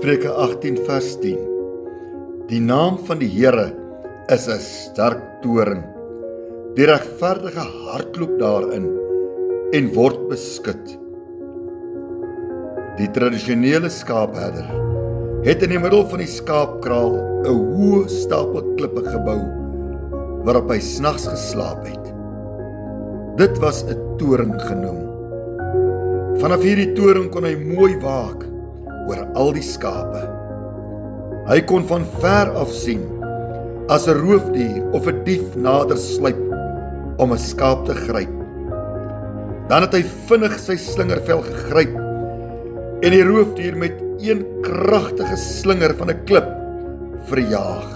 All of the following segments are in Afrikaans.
Spreuke 18 vers 10. Die naam van die Here is 'n sterk toring. Die regverdige hardloop daarin en word beskud. Die tradisionele skaapherder het in die middel van die skaapkraal 'n hoë stapel klippe gebou waarop hy snags geslaap het. Dit was 'n toring genoem. Vanaf hierdie toring kon hy mooi waak oor al die skape. Hy kon van ver af sien as 'n roofdier of 'n dief nader sluip om 'n skaap te gryp. Dan het hy vinnig sy slingervel gegryp en die roofdier met een kragtige slinger van 'n klip verjaag.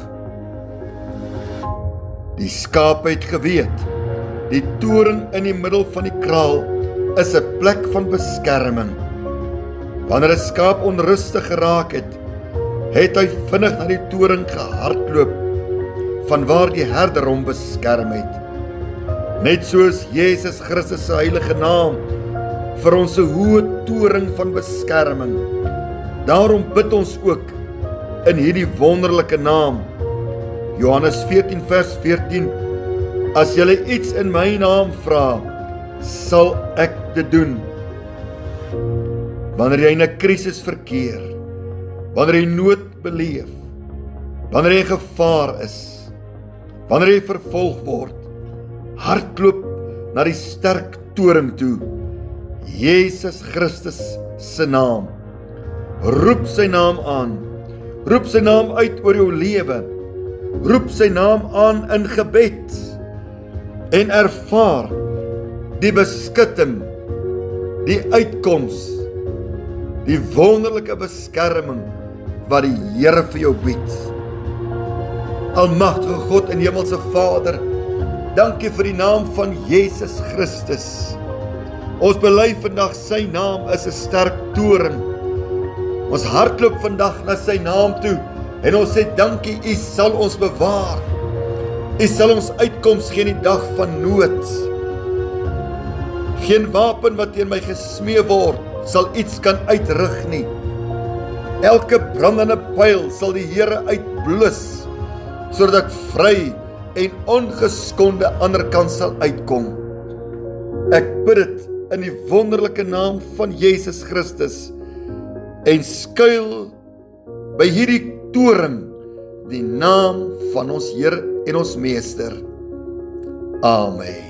Die skape het geweet, die toring in die middel van die kraal is 'n plek van beskerming. Wanneer 'n skaap onrustig geraak het, het hy vinnig na die toring gehardloop, vanwaar die herder hom beskerm het. Net soos Jesus Christus se heilige naam vir ons 'n hoë toring van beskerming. Daarom bid ons ook in hierdie wonderlike naam. Johannes 14 vers 14: As julle iets in my naam vra, sal ek dit doen. Wanneer jy in 'n krisis verkeer, wanneer jy nood beleef, wanneer jy in gevaar is, wanneer jy vervolg word, hardloop na die sterk toring toe, Jesus Christus se naam. Roep sy naam aan, roep sy naam uit oor jou lewe, roep sy naam aan in gebed, en ervaar die beskutting, die uitkoms, die wonderlike beskerming wat die Here vir jou bied. Almagtige God en Hemelse Vader, dankie vir die naam van Jesus Christus. Ons bely vandag sy naam is 'n sterk toring. Ons hardloop vandag na sy naam toe en ons sê dankie, U sal ons bewaar. U sal ons uitkoms gee in die dag van nood. Geen wapen wat teen my gesmee word, sal iets kan uitrig nie. Elke brandende pyl sal die Here uitblus, sodat ek vry en ongeskonde ander kant sal uitkom. Ek bid dit in die wonderlike naam van Jesus Christus en skuil by hierdie toring, die naam van ons Here en ons Meester. Amen.